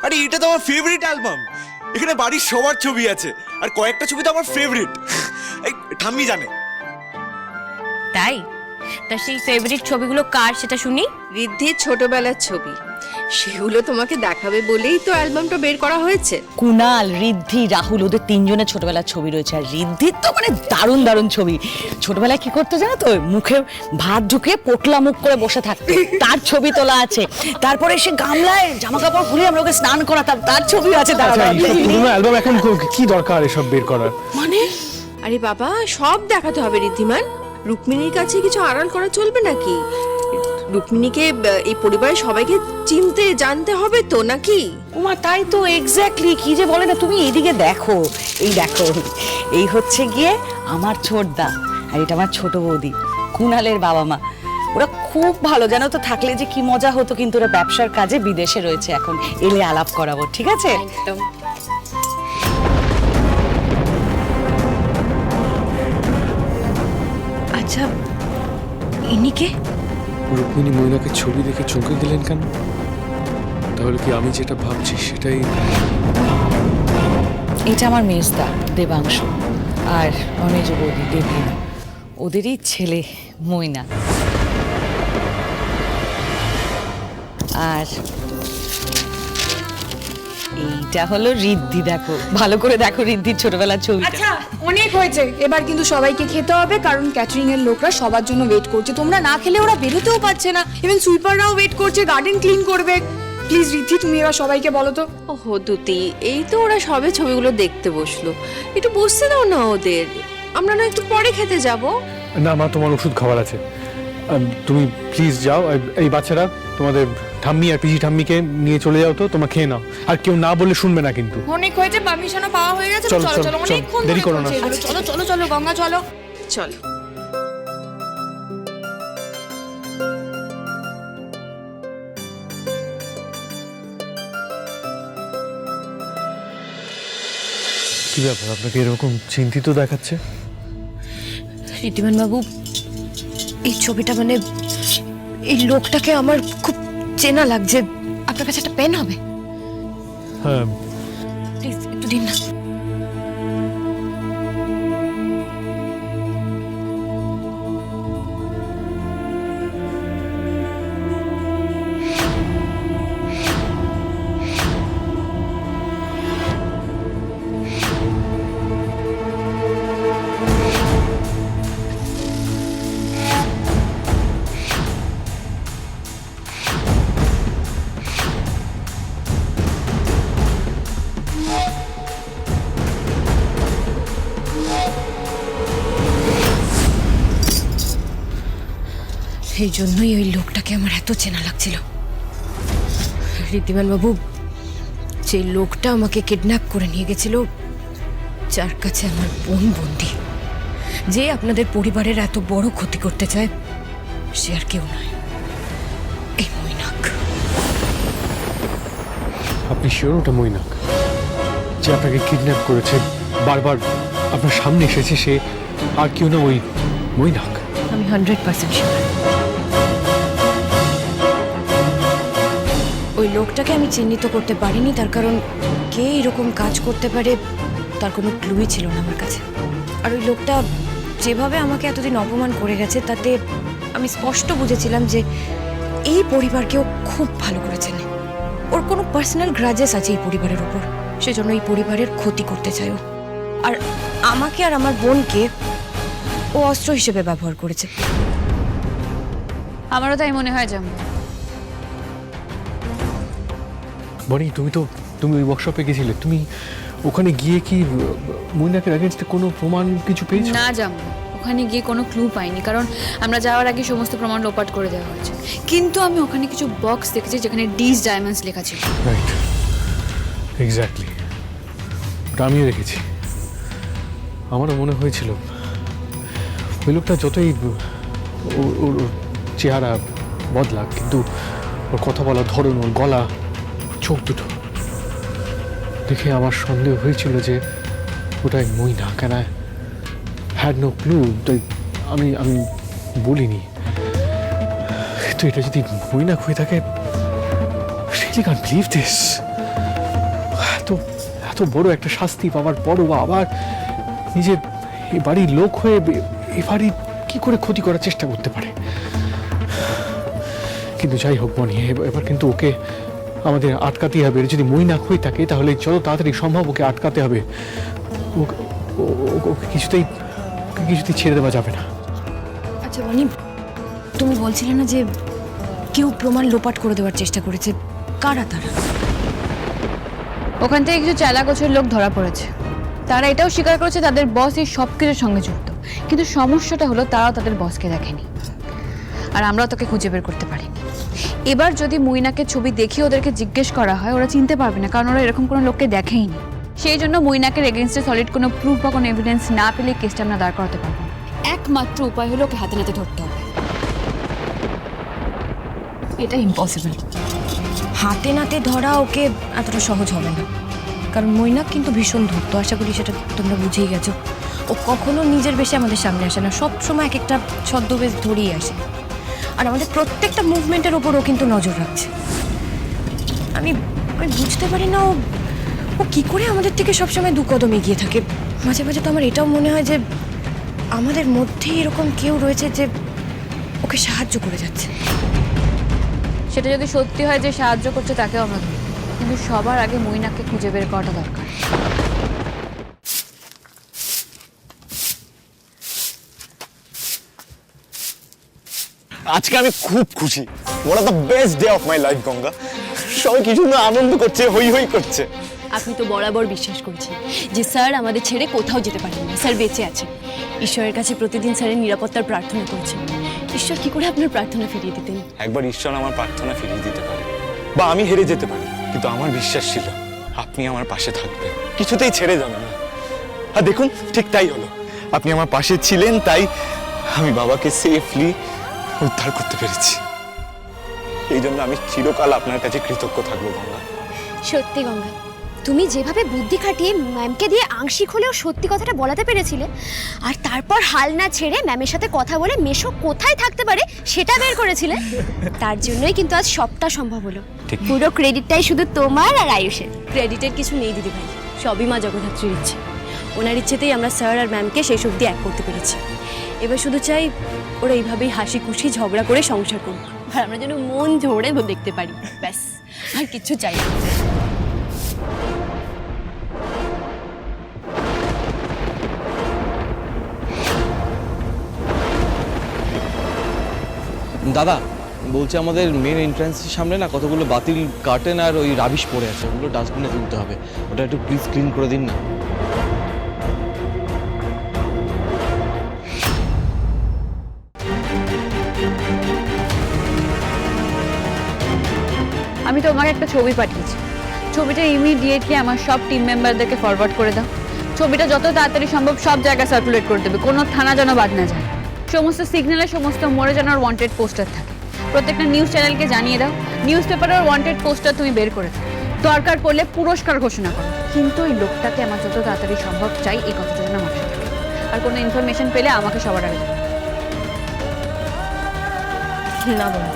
আরে এটা তো আমার ফেভারিট অ্যালবাম। এখানে বাড়ির সবার ছবি আছে, আর কয়েকটা ছবি তো আমার ফেভারিট। এই ঠাম্মি জানে। তাই? তা সেই ফেভারিট ছবিগুলো কার সেটা শুনি। ঋদ্ধির ছোটবেলার ছবি, সেগুলো তোমাকে দেখাবে বলেই তো অ্যালবামটা বের করা হয়েছে। কুনাল, ঋদ্ধি, রাহুল ওদের তিনজনের ছোটবেলার ছবি রয়েছে। আর ঋদ্ধির তো মানে দারুণ দারুণ ছবি। ছোটবেলায় কি করতে জানো তো, মুখে ভাত ঢুকিয়ে পোটলা মুখ করে বসে থাকতো, তার ছবি তোলা আছে। তারপরে সে গামলায় জামা কাপড় খুলে আমরা ওকে স্নান করাতাম, তার ছবি আছে। পুরোনো অ্যালবাম এখন কি দরকার এসব বের করার? মানে আরে বাবা, সব দেখাতে হবে ঋদ্ধিমান। রুক্মিণীর কাছে কিছু আড়াল করা চলবে নাকি? রুক্মিণীকে এই পরিবারের সবাইকে চিনতে জানতে হবে তো নাকি? ওমা তাই তো, এক্স্যাক্টলি। কি যে বলে না, তুমি এইদিকে দেখো, এই দেখো, এই হচ্ছে গিয়ে আমার ছোটদা, আর এটা আমার ছোট বৌদি, কুনালের বাবা মা। ওরা খুব ভালো, জানো তো, থাকলে যে কি মজা হতো। কিন্তু ওরা ব্যবসার কাজে বিদেশে রয়েছে এখন, এলে আলাপ করাবো, ঠিক আছে? একদম। আচ্ছা, ইনি কে? রুক্মিণী ময়নাকে ছবি দেখে চমকে গেলেন কেন? তাহলে কি আমি যেটা ভাবছি সেটাই? এটা আমার মেজদা দেবাংশু, আর অনেজ বৌদি দেবলীনা, ওদেরই ছেলে ময়না। আর এইটা হলো ঋদ্ধি। দেখো, ভালো করে দেখো ঋদ্ধির ছোটবেলার ছবিটা। আচ্ছা, অনেক হয়েছে, এবার কিন্তু সবাইকে খেতে হবে, কারণ ক্যাটারিং এর লোকরা সবার জন্য ওয়েট করছে। তোমরা না খেলে ওরা বেরোতেও পারছে না। ইভেন সুইপাররাও ওয়েট করছে, গার্ডেন ক্লিন করবে। প্লিজ ঋদ্ধি, তুমি এবার সবাইকে বলো তো। ওহো দুতি, এই তো ওরা সবে ছবিগুলো দেখতে বসলো, একটু বসতে দাও না ওদের। আমরা না একটু পরে খেতে যাব। না মা, তোমার ওষুধ খাবার আছে। তুমি প্লিজ যাও। এই বাচ্চারা, তোমাদের ঠাম্মি আর পিজি ঠাম্মিকে নিয়ে চলে যাও তো, তোমরা খেয়ে নাও। আর কেউ না বললে শুনবে না কিন্তু। অনেক হয়েছে, পারমিশনও পাওয়া হয়ে গেছে। চলো, চলো চলো, চলো, চলো, অনেকক্ষণ দেরি ধরে করো না। চলছে এগুলো। চলো চলো চলো গঙ্গা, চলো। চলো। কি ব্যাপার, আপনাকে এরকম চিন্তিত দেখাচ্ছে? ঋদ্ধিমান বাবু, এই ছবিটা মানে এই লোকটাকে আমার খুব চেনা লাগছে। আপনার কাছে একটা পেন হবে? হ্যাঁ, প্লিজ একটু দিন না। এই জন্যই ওই লোকটাকে আমার এত চেনা লাগছিল। ঋদ্ধিমান বাবু, যে লোকটা আমাকে কিডন্যাপ করে নিয়ে গেছিল, যার কাছে আমার বোন বন্দি, যে আপনাদের পরিবারের এত বড় ক্ষতি করতে চায়, সে আর কেউ নয়, এই মৈনাক। আপনি শিওর ওটা মৈনাক যে আপনাকে কিডন্যাপ করেছে, বারবার আপনার সামনে এসেছে? সে আর কেউ না, ওই মৈনাক। আমি 100% শিওর। ওই লোকটাকে আমি চিহ্নিত করতে পারিনি, তার কারণ কে এরকম কাজ করতে পারে তার কোনো ক্লুই ছিল না আমার কাছে। আর ওই লোকটা যেভাবে আমাকে এতদিন অপমান করে গেছে, তাতে আমি স্পষ্ট বুঝেছিলাম যে এই পরিবারকেও খুব ভালো করে চেনে। ওর কোনো পার্সোনাল গ্রাজেস আছে এই পরিবারের উপর, সেজন্য এই পরিবারের ক্ষতি করতে চায় ও। আর আমাকে আর আমার বোনকে ও অস্ত্র হিসেবে ব্যবহার করেছে। আমারও তাই মনে হয় জাম। বনি, তুমি ওই ওয়ার্কশপে গেছিলে, তুমি ওখানে গিয়ে কি মৈনাকের এগেইনস্টে কোনো প্রমাণ কিছু পেয়েছো? না জাম, ওখানে গিয়ে কোনো ক্লু পাইনি, কারণ আমরা যাওয়ার আগে সমস্ত প্রমাণ লোপাট করে দেওয়া হয়েছে। কিন্তু আমি ওখানে কিছু বক্স দেখেছি যেখানে ডিস ডায়মন্ডস লেখা ছিল। রাইট, এক্স্যাক্টলি, ওটা আমিও দেখেছি। আমারও মনে হয়েছিল ওই লোকটা যতই ওর চেহারা বদলা, কিন্তু ওর কথা বলার ধরন, ওর গলা, চোখ দুটো দেখে আমার সন্দেহ হয়েছিল যে ওটাই মৈনাক। কেন হ্যাড নো ক্লু, তাই আমি বলিনি। তো এটা যদি মৈনাক হয়ে থাকে, রিয়েলি কান্ট বিলিভ দিস। এত বড় একটা শাস্তি পাওয়ার পরও আবার নিজের এই বাড়ির লোক হয়ে এ বাড়ির কি করে ক্ষতি করার চেষ্টা করতে পারে। কিন্তু যাই হোক বনি, এবার কিন্তু ওকে আমাদের আটকাতেই হবে। যদি মই না হয়ে থাকে তাহলে যত তাড়াতাড়ি সম্ভব ওকে আটকাতে হবে। ওকে কিছুতেই ছেড়ে দেওয়া যাবে না। আচ্ছা বনি, তুমি বলছিলে না যে কেউ প্রমাণ লোপাট করে দেওয়ার চেষ্টা করেছে, কারা তারা? ওখান থেকে কিছু চালাকোচের লোক ধরা পড়েছে। তারা এটাও স্বীকার করেছে তাদের বস এই সব কিছুর সঙ্গে যুক্ত, কিন্তু সমস্যাটা হলো তারাও তাদের বসকে দেখেনি, আর আমরাও তোকে খুঁজে বের করতে পারিনি। এবার যদি মুইনাকে ছবি দেখিয়ে ওদেরকে জিজ্ঞেস করা হয়, ওরা চিনতে পারবে না, কারণ ওরা এরকম কোনো লোককে দেখেইনি। সেই জন্য মুইনাকের এগেনস্টে সলিড কোনো প্রুফ বা কোনো এভিডেন্স না পেলে কেসটা আমরা দাঁড় করাতে পারবো। একমাত্র উপায় হলো ওকে হাতে নাতে ধরতে হবে। এটা ইম্পসিবল। হাতে নাতে ধরা ওকে এতটা সহজ হবে না, কারণ মৈনাক কিন্তু ভীষণ ধূর্ত। আশা করি সেটা তোমরা বুঝেই গেছো। ও কখনো নিজের বেশে আমাদের সামনে আসে না, সব সময় এক একটা ছদ্মবেশ ধরেই আসে, আর আমাদের প্রত্যেকটা মুভমেন্টের ওপর ও কিন্তু নজর রাখছে। আমি বুঝতে পারি না ও কি করে আমাদের থেকে সবসময় দু কদম এগিয়ে থাকে। মাঝে মাঝে তো আমার এটাও মনে হয় যে আমাদের মধ্যেই এরকম কেউ রয়েছে যে ওকে সাহায্য করে যাচ্ছে। সেটা যদি সত্যি হয় যে সাহায্য করছে তাকেও আমরা ধরি, কিন্তু সবার আগে মুইনাকে খুঁজে বের করাটা দরকার। আজকে আমি খুব খুশি। One of the best day of my life Ganga. সবাই কিছু না আনন্দ করছে, হই হই করছে। আপনি তো বরাবর বিশ্বাস করছেন যে স্যার আমাদের ছেড়ে কোথাও যেতে পারেন না, স্যার বেঁচে আছেন। ঈশ্বরের কাছে প্রতিদিন স্যারের নিরাপত্তার প্রার্থনা করছেন। ঈশ্বর কি করে আপনার প্রার্থনা ফিরিয়ে দিতেন? একবার ঈশ্বর আমার প্রার্থনা ফিরিয়ে দিতে পারে, বা আমি হেরে যেতে পারি, কিন্তু আমার বিশ্বাস ছিল আপনি আমার পাশে থাকবেন, কিছুতেই ছেড়ে যাবেন না। আর দেখুন ঠিক তাই হলো। আপনি আমার পাশে ছিলেন, তাই আমি বাবাকে সেফলি উদ্ধার করতে পেরেছি। এই জন্য আমি চিরকাল আপনার কাছে কৃতজ্ঞ থাকবো গঙ্গা। সত্যি গঙ্গা, তুমি যেভাবে বুদ্ধি খাটিয়ে ম্যামকে দিয়ে আংশিক হলেও সত্যি কথাটা বলাতে পেরেছিলে, আর তারপর হাল না ছেড়ে ম্যামের সাথে কথা বলে মেশো কোথায় থাকতে পারে সেটা বের করেছিলে, তার জন্যই কিন্তু আজ সবটা সম্ভব হলো। পুরো ক্রেডিটটাই শুধু তোমার আর আয়ুষের। ক্রেডিটের কিছু নেই দিদি ভাই, সবই মা জগদ্ধাত্রীর ইচ্ছে। ওনার ইচ্ছেতেই আমরা স্যার আর ম্যামকে সেই অবধি এক করতে পেরেছি। এবার শুধু চাই ওরা এইভাবেই হাসি খুশি ঝগড়া করে সংসার করুক, আর আমরা যেন মন ঝরে দেখতে পারি, ব্যাস, আর কিচ্ছু চাই না। দাদা বলছে আমাদের মেন এন্ট্রান্সের সামনে না কতগুলো বাতিল কার্টেন আর ওই রাবিশ পড়ে আছে, ওগুলো ডাস্টবিনে তুলতে হবে। ওটা একটু প্লিজ ক্লিন করে দিন না। আমি তোমাকে একটা ছবি পাঠিয়েছি, ছবিটা ইমিডিয়েটলি আমার সব টিম মেম্বারদেরকে ফরওয়ার্ড করে দাও। ছবিটা যত তাড়াতাড়ি সম্ভব সব জায়গায় সার্কুলেট করে দেবে, কোনো থানা যেন বাদ না যায়। সমস্ত সিগন্যালে সমস্ত মোড়ে যেন ওর ওয়ান্টেড পোস্টার থাকে। প্রত্যেকটা নিউজ চ্যানেলকে জানিয়ে দাও, নিউজ পেপারে ওর ওয়ান্টেড পোস্টার তুমি বের করে দাও। দরকার পড়লে পুরস্কার ঘোষণা করো, কিন্তু ওই লোকটাকে আমার যত তাড়াতাড়ি সম্ভব চাই, এই কথাটা যেন মাথায় থাকে। আর কোনো ইনফরমেশন পেলে আমাকে সবার আগে জানাও। না বলো,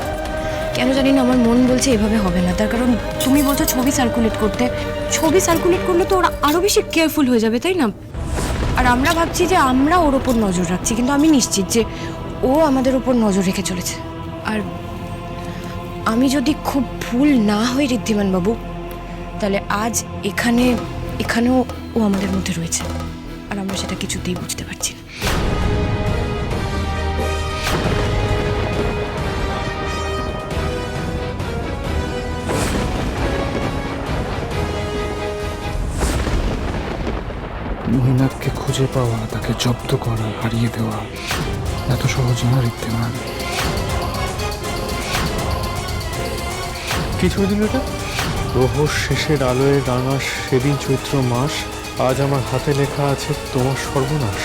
কেন জানি না আমার মন বলছে এভাবে হবে না। তার কারণ তুমি বলছো ছবি সার্কুলেট করতে, ছবি সার্কুলেট করলে তো ওরা আরো বেশি কেয়ারফুল হয়ে যাবে, তাই না? আর আমরা ভাবছি যে আমরা ওর ওপর নজর রাখছি, কিন্তু আমি নিশ্চিত যে ও আমাদের ওপর নজর রেখে চলেছে। আর আমি যদি খুব ভুল না হই ঋদ্ধিমান বাবু, তাহলে আজ এখানেও ও আমাদের মধ্যে রয়েছে, আর আমরা সেটা কিছুতেই বুঝতে পারছি না। মৈনাককে খুঁজে পাওয়া, তাকে জব্দ করা, হারিয়ে দেওয়া এত সহজ না ঋদ্ধিমান। কি ছবি দিল এটা? রোহস শেষের আলোয় রাঙা সেদিন চৈত্র মাস, আজ আমার হাতে লেখা আছে তোমার সর্বনাশ।